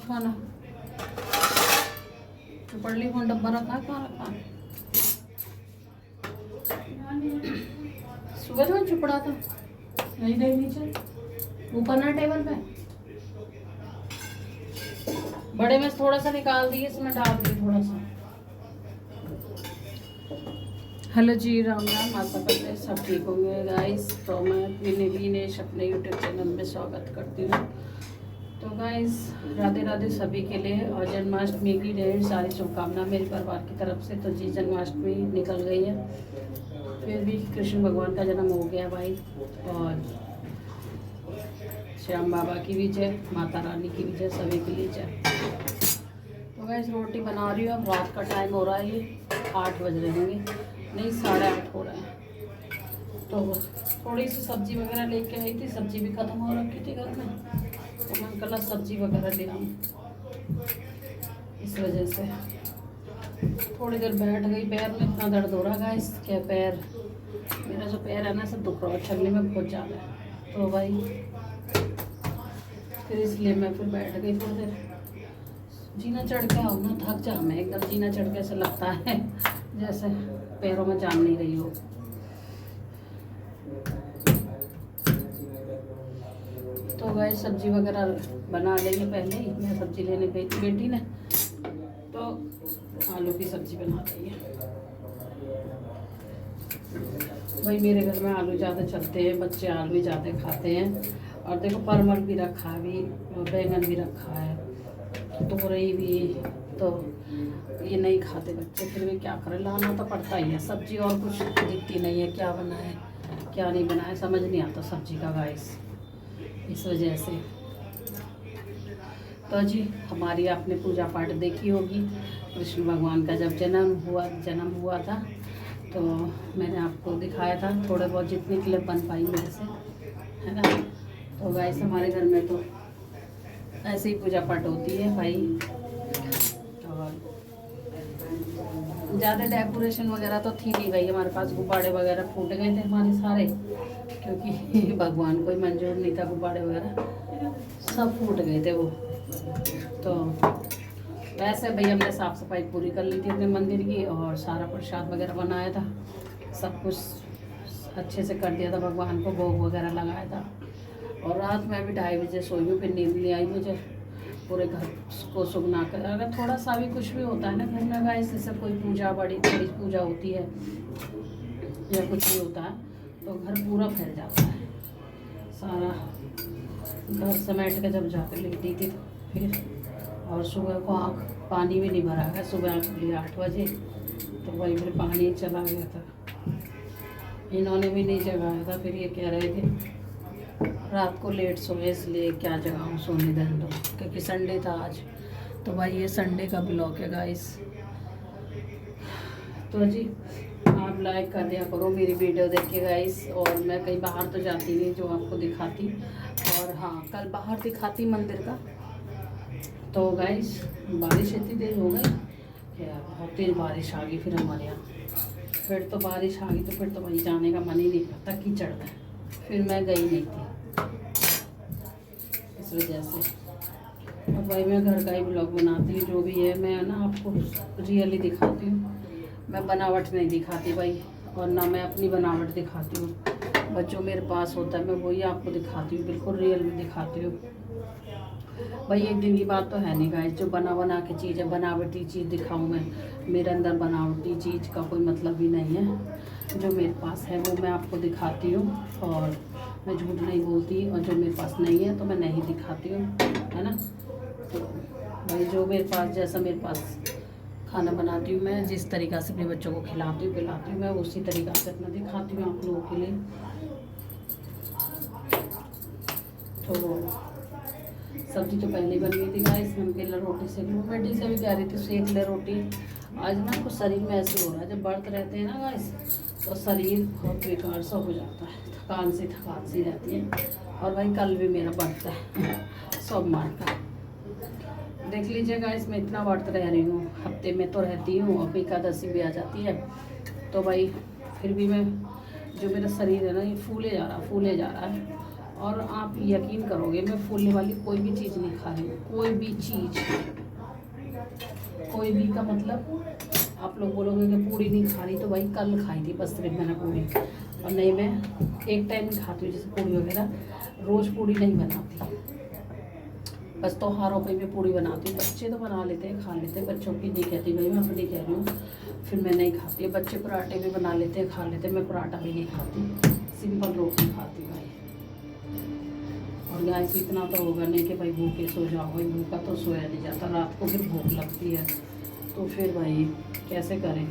खाना तो पड़ली कौन डब्बा रखा कहाँ रखा सुबह तो चुपड़ा था नहीं नहीं नीचे ऊपर ना टेबल पे बड़े में थोड़ा सा निकाल दिए इसमें डाल दिए थोड़ा सा। हेलो जी राम राम आशा करते हैं सब ठीक होंगे गाइस। तो मैं विनेश अपने यूट्यूब चैनल में स्वागत करती हूँ। तो गाइस राधे राधे सभी के लिए और जन्माष्टमी की ढेर सारी शुभकामनाएं मेरे परिवार की तरफ से। तो जी जन्माष्टमी निकल गई है फिर भी कृष्ण भगवान का जन्म हो गया भाई। और श्याम बाबा की भी जय, माता रानी की भी जय, सभी के लिए जय। तो गाइस रोटी बना रही हूँ। अब रात का टाइम हो रहा है, ये 8 बज रहे होंगे, नहीं 8:30 हो रहे हैं। तो थोड़ी सी सब्जी वगैरह लेके आई थी, सब्जी भी ख़त्म हो रखी थी घर में, तो मैं कल सब्जी वगैरह ले आऊँ, इस वजह से थोड़ी देर बैठ गई। पैर में इतना दर्द हो रहा गाइस, क्या पैर मेरा जो पैर है ना सब दुख रहा है, चलने में बहुत ज़्यादा है। तो भाई फिर इसलिए मैं फिर बैठ गई थोड़ी देर। जीना चढ़ के आओ ना, थक जा मैं एकदम। जीना चढ़ के ऐसा लगता है जैसे पैरों में जान नहीं रही हो। तो गाइस सब्जी वगैरह बना लेंगे। पहले ही मैं सब्जी लेने गई थी बेटी ने, तो आलू की सब्जी बना दी है। भाई मेरे घर में आलू ज़्यादा चलते हैं, बच्चे आलू ही ज़्यादा खाते हैं। और देखो परवल भी रखा है, अभी बैंगन भी रखा है, तोरई भी, तो ये नहीं खाते बच्चे। फिर भी क्या करें, लाना तो पड़ता ही है। सब्जी और कुछ दिखती नहीं है, क्या बनाए क्या नहीं बनाए समझ नहीं आता सब्जी का गाइस, इस वजह से। तो जी हमारी आपने पूजा पाठ देखी होगी। कृष्ण भगवान का जब जन्म हुआ था तो मैंने आपको दिखाया था थोड़े बहुत जितनी क्लिप बन पाई मेरे से, है ना। तो गाइस हमारे घर में तो ऐसे ही पूजा पाठ होती है भाई। और ज़्यादा डेकोरेशन वगैरह तो थी नहीं भाई, हमारे पास गुब्बारे वगैरह फूट गए थे हमारे सारे, क्योंकि भगवान को ही मंजूर नहीं था, गुब्बारे वगैरह सब फूट गए थे वो। तो वैसे भाई हमने साफ़ सफाई पूरी कर ली थी अपने मंदिर की, और सारा प्रसाद वगैरह बनाया था, सब कुछ अच्छे से कर दिया था, भगवान को भोग वगैरह लगाया था। और रात में भी 2:30 बजे सोई हूँ, फिर नींद नहीं आई मुझे। पूरे घर को सुगना कर, अगर थोड़ा सा भी कुछ भी होता है ना घर में गाइस, जैसे कोई पूजा बड़ी बड़ी पूजा होती है या कुछ भी होता है, तो घर पूरा फैल जाता है सारा। घर समेट के जब जाकर लेटी थी फिर, और सुबह को आँख पानी भी नहीं भरा है। सुबह आँख खुली 8 बजे, तो वही फिर पानी चला गया था, इन्होंने भी नहीं जगाया था। फिर ये कह रहे थे रात को लेट सोए, इसलिए क्या जगाऊँ, सोने दें दो, क्योंकि संडे था आज। तो भाई ये संडे का ब्लॉग है गाइस। तो जी आप लाइक कर दिया करो मेरी वीडियो देख के गाइस। और मैं कहीं बाहर तो जाती नहीं जो आपको दिखाती, और हाँ कल बाहर दिखाती मंदिर का। तो गाइस बारिश इतनी देर हो गई, क्या बहुत तेज़ बारिश आ गई फिर हमारे यहाँ। फिर तो बारिश आ गई तो फिर तो वहीं जाने का मन ही नहीं करता, कीचड़ में। फिर मैं गई नहीं थी इस वजह से। और भाई मैं घर का ही ब्लॉग बनाती हूँ, जो भी है मैं ना आपको रियली दिखाती हूँ, मैं बनावट नहीं दिखाती भाई, और ना मैं अपनी बनावट दिखाती हूँ। बस जो मेरे पास होता है मैं वही आपको दिखाती हूँ, बिल्कुल रियल में दिखाती हूँ भाई। एक दिन की बात तो है नहीं गाइस, जो बना के चीज़ है, बनावटी चीज़ दिखाऊँ मैं, मेरे अंदर बनावटी चीज़ का कोई मतलब ही नहीं है। जो मेरे पास है वो मैं आपको दिखाती हूँ, और मैं झूठ नहीं बोलती, और जो मेरे पास नहीं है तो मैं नहीं दिखाती हूँ, है ना। तो भाई जो मेरे पास, जैसा मेरे पास खाना बनाती हूँ मैं, जिस तरीक़ा से अपने बच्चों को खिलाती हूँ पिलाती हूँ, मैं उसी तरीक़ा से अपना दिखाती हूँ आप लोगों के लिए। तो सब्जी तो पहले बन गई थी गाइस, मैं अकेला रोटी सेक लूँ। बेटी से भी कह रही थी सेक ले रोटी। आज ना कुछ शरीर में ऐसे हो रहा है, जब व्रत रहते हैं ना गाइस तो शरीर बहुत बेकार सा हो जाता है, थकान सी रहती है। और भाई कल भी मेरा व्रत है सोमवार का, देख लीजिए गाइस। मैं इतना व्रत रह रही हूँ, हफ्ते में तो रहती हूँ, और एकादशी भी आ जाती है। तो भाई फिर भी मैं, जो मेरा शरीर है ना ये फूले जा रहा है। और आप यकीन करोगे, मैं फूलने वाली कोई भी चीज़ नहीं खा रही हूँ, कोई भी चीज़, कोई भी का मतलब आप लोग बोलोगे कि पूरी नहीं खा रही, तो भाई कल खाई थी बस सिर्फ मैंने पूरी, और नहीं मैं एक टाइम ही खाती हूँ जैसे पूरी वगैरह, रोज़ पूरी नहीं बनाती, बस त्योहारों पे मैं पूरी बनाती हूँ। बच्चे तो बना लेते हैं, खा लेते हैं, बच्चों की नहीं कहती भाई, मैं अपनी कह रही हूँ, फिर मैं नहीं खाती। बच्चे पराठे भी बना लेते हैं, खा लेते हैं, मैं पराठा भी नहीं खाती, सिंपल रोटी खाती हूँ भाई। और गैस इतना तो होगा नहीं कि भाई भूखे सो जाओ, भाई भूखा तो सोया नहीं जाता, रात को फिर भूख लगती है, तो फिर भाई कैसे करें।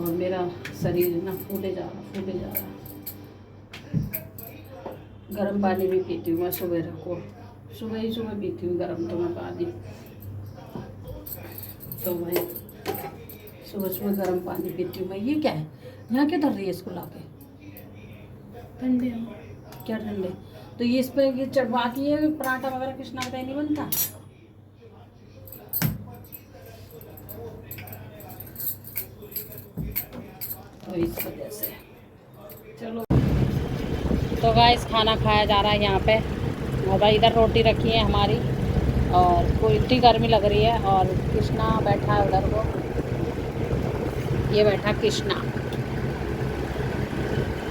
और मेरा शरीर ना फूले जा रहा। गर्म पानी भी पीती हूँ मैं सुबह ही पीती हूँ गर्म तो मैं पानी, तो भाई सुबह गर्म पानी पीती हूँ मैं। ये क्या है, यहाँ क्या धर रही है इसको लाके? ठंडे क्या ठंडे? तो ये इस पर ये चढ़वा के ये पराठा वगैरह कृष्णा का नहीं बनता। तो इस वजह से चलो। तो गाइस खाना खाया जा रहा है यहाँ पे, और भाई इधर रोटी रखी है हमारी, और कोई इतनी गर्मी लग रही है, और कृष्णा बैठा है उधर को, ये बैठा कृष्णा।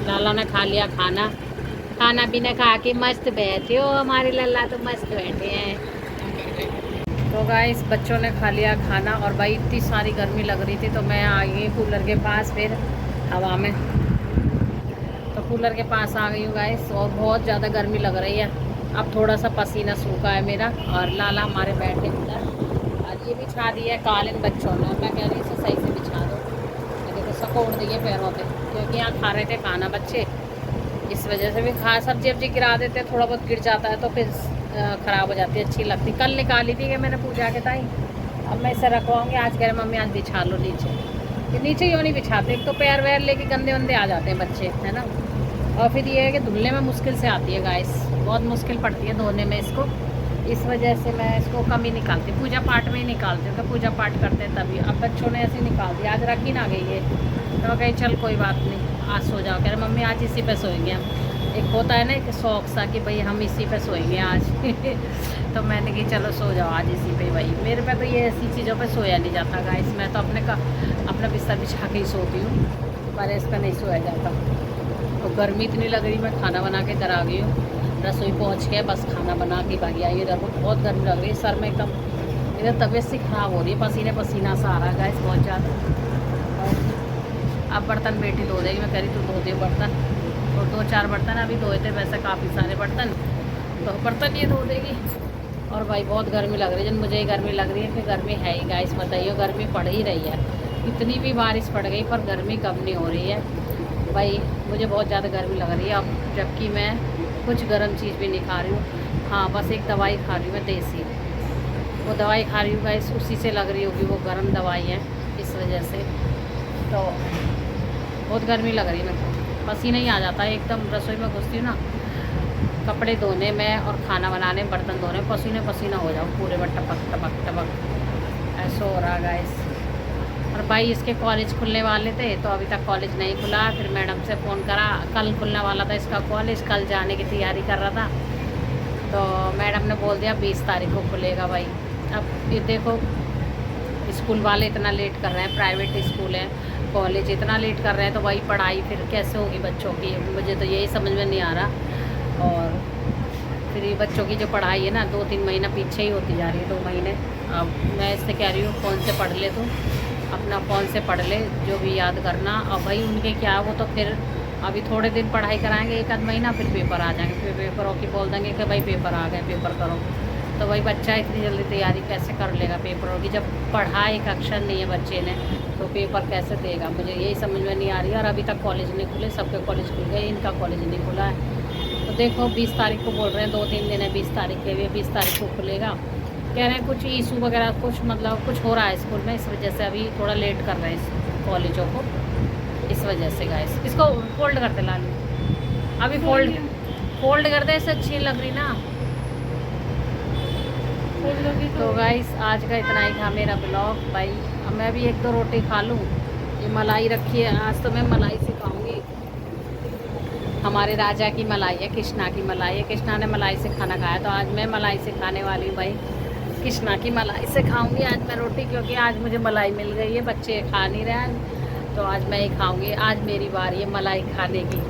लाला ने खा लिया खाना पीना खा के मस्त बैठे हो, हमारे लल्ला तो मस्त बैठे हैं। तो गाइस बच्चों ने खा लिया खाना, और भाई इतनी सारी गर्मी लग रही थी, तो मैं आ गई कूलर के पास फिर हवा में, तो कूलर के पास आ गई हूँ गाइस, और बहुत ज़्यादा गर्मी लग रही है। अब थोड़ा सा पसीना सूखा है मेरा, और लाला हमारे बैठे उधर, और ये बिछा दिया है कालीन बच्चों ने, मैं कह रही इसे सही से बिछा दो, देखो सकोड़ दिए पैरों पे, क्योंकि यहाँ खा रहे थे खाना बच्चे, इस वजह से भी सब्जी गिरा देते, थोड़ा बहुत गिर जाता है तो फिर ख़राब हो जाती है, अच्छी लगती। कल निकाली थी कि मैंने पूजा के टाइम, अब मैं इसे रखवाऊँगी। आज कह रहे मम्मी आज बिछा लो नीचे, कि नीचे यूँ नहीं बिछाते, एक तो पैर वैर लेके गंदे वंदे आ जाते हैं बच्चे, है ना, और फिर ये है कि धुलने में मुश्किल से आती है गाइस, बहुत मुश्किल पड़ती है धोने में इसको, इस वजह से मैं इसको कम ही निकालती, पूजा पाठ में ही निकालती हूँ, कि पूजा पाठ करते हैं तभी। अब बच्चों ने ऐसे निकाल दिया, आज रखी ना गई है, तो कहीं चल कोई बात नहीं, आज सो जाओ। कह रहे मम्मी आज इसी पे सोएंगे हम, एक होता है ना एक शौक सा कि भाई हम इसी पे सोएंगे आज तो मैंने कही चलो सो जाओ आज इसी पे भाई। मेरे पे तो ये ऐसी चीज़ों पे सोया नहीं जाता गाइस, मैं तो अपना बिस्तर बिछा के ही सोती हूँ, पर इस पर नहीं सोया जाता। तो गर्मी इतनी लग रही, मैं खाना बना के इधर आ गई हूँ, रसोई पहुँच के बस खाना बना के भागी आई इधर को। बहुत गर्मी लग रही है, सर में एकदम इधर तबीयत सी ख़राब हो रही है, पसीना सा आ रहा है गाइस बहुत ज़्यादा। अब बर्तन बेटी धो देगी, मैं कह रही तू धो दे बर्तन, और 2-4 बर्तन अभी धोए थे, वैसे काफ़ी सारे बर्तन, तो बर्तन ये धो देगी। और भाई बहुत गर्मी लग रही है, जब मुझे ही गर्मी लग रही है, फिर गर्मी है ही गाइस, बताइए गर्मी पड़ ही रही है, इतनी भी बारिश पड़ गई पर गर्मी कम नहीं हो रही है भाई, मुझे बहुत ज़्यादा गर्मी लग रही है। अब जबकि मैं कुछ गर्म चीज़ भी नहीं खा रही हूँ, हाँ बस एक दवाई खा रही हूँ मैं देसी, वो दवाई खा रही हूँ गाइस, उसी से लग रही होगी, वो गर्म दवाई है इस वजह से। तो बहुत गर्मी लग रही है, मेरे को पसीना ही आ जाता है एकदम, रसोई में घुसती हूँ ना, कपड़े धोने में और खाना बनाने में, बर्तन धोने में पसीना हो जाओ पूरे में, टपक टपक टपक ऐसा हो रहा गाइस। और भाई इसके कॉलेज खुलने वाले थे, तो अभी तक कॉलेज नहीं खुला, फिर मैडम से फ़ोन करा, कल खुलने वाला था इसका कॉलेज, कल जाने की तैयारी कर रहा था, तो मैडम ने बोल दिया 20 तारीख को खुलेगा भाई। अब ये देखो स्कूल वाले इतना लेट कर रहे हैं, प्राइवेट स्कूल है, कॉलेज इतना लेट कर रहे हैं, तो भाई पढ़ाई फिर कैसे होगी बच्चों की, मुझे तो यही समझ में नहीं आ रहा। और फिर ये बच्चों की जो पढ़ाई है ना 2-3 महीना पीछे ही होती जा रही है, 2 महीने। अब मैं इससे कह रही हूँ फ़ोन से पढ़ ले, तो अपना फ़ोन से पढ़ ले जो भी याद करना। अब भाई उनके क्या, वो तो फिर अभी थोड़े दिन पढ़ाई कराएंगे 1-आध महीना, फिर पेपर आ जाएंगे, फिर पेपरों की बोल देंगे कि भाई पेपर आ गए, पेपर करो। तो भाई बच्चा इतनी जल्दी तैयारी कैसे कर लेगा पेपरों की, जब पढ़ा एक अक्षर नहीं है बच्चे ने, तो पेपर कैसे देगा, मुझे यही समझ में नहीं आ रही है। और अभी तक कॉलेज नहीं खुले, सबके कॉलेज खुल गए, इनका कॉलेज नहीं खुला है। तो देखो 20 तारीख को बोल रहे हैं, 2-3 दिन है 20 तारीख के लिए, 20 तारीख को खुलेगा। कह रहे हैं कुछ इशू वगैरह कुछ मतलब कुछ हो रहा है स्कूल में, इस वजह से अभी थोड़ा लेट कर रहे हैं इस कॉलेजों को, इस वजह से गाइस। इसको फोल्ड करते लालू, अभी फोल्ड करते, इससे अच्छी लग रही ना। तो गाइस आज का इतना ही था मेरा ब्लॉग भाई। अब मैं भी 1-2 रोटी खा लूँ, ये मलाई रखी है, आज तो मैं मलाई से खाऊँगी। हमारे राजा की मलाई है, कृष्णा की मलाई है। कृष्णा ने मलाई से खाना खाया, तो आज मैं मलाई से खाने वाली हूँ भाई। कृष्णा की मलाई से खाऊंगी आज मैं रोटी, क्योंकि आज मुझे मलाई मिल गई है, बच्चे खा नहीं रहे हैं, तो आज मैं ही खाऊंगी। आज मेरी बारी है मलाई खाने की।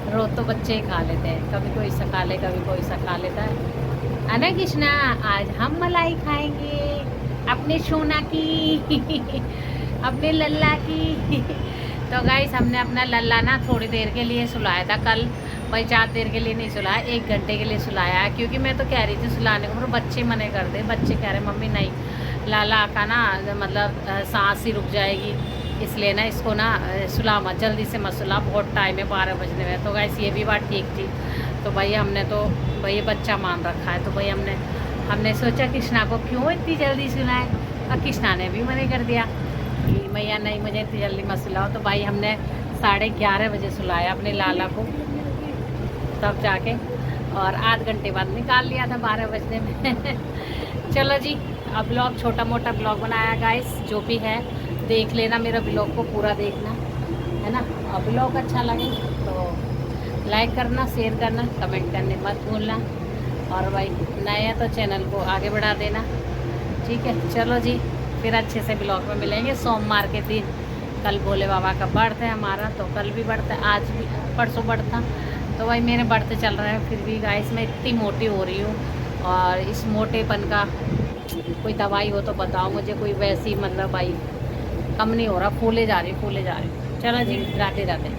रोज तो बच्चे ही खा लेते हैं, कभी कोई सा खा ले, कभी कोई सा खा लेता है ना कृष्णा। आज हम मलाई खाएंगे अपने सोना की अपने लल्ला की तो गाइस हमने अपना लल्ला ना थोड़ी देर के लिए सुलाया था कल भाई, ज़्यादा देर के लिए नहीं सुलाया, 1 घंटे के लिए सुलाया है, क्योंकि मैं तो कह रही थी सुलाने को, पर बच्चे मने कर दे। बच्चे कह रहे मम्मी नहीं, लाला का ना मतलब सांस ही रुक जाएगी, इसलिए ना इसको ना सुला मत, जल्दी से मत सुला, बहुत टाइम है, 12 बजने में। तो गाइस ये भी बात ठीक थी। तो भाई हमने तो भाई बच्चा मान रखा है, तो भाई हमने सोचा कृष्णा को क्यों इतनी जल्दी सुलाए, और कृष्णा ने भी मना कर दिया कि भैया नहीं, मुझे इतनी जल्दी मत सुलाओ। तो भाई हमने 11:30 बजे सुलाया अपने लाला को, तब जाके, और आध घंटे बाद निकाल लिया था 12 बजने में चलो जी, अब ब्लॉग छोटा मोटा ब्लॉग बनाया गाइस, जो भी है देख लेना, मेरा ब्लॉग को पूरा देखना है ना। और ब्लॉग अच्छा लगे तो लाइक करना, शेयर करना, कमेंट करने मत भूलना, और भाई नए हैं तो चैनल को आगे बढ़ा देना, ठीक है। चलो जी, फिर अच्छे से ब्लॉग में मिलेंगे सोमवार के दिन। कल भोले बाबा का बर्थ है हमारा, तो कल भी बर्थ है, आज भी, परसों बर्थ था, तो भाई मेरे बढ़ते चल रहे हैं। फिर भी गाइस मैं इतनी मोटी हो रही हूँ, और इस मोटेपन का कोई दवाई हो तो बताओ मुझे, कोई वैसी मतलब भाई कम नहीं हो रहा, फूले जा रही हूँ। चलो जी, राधे राधे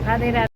राधे राधे।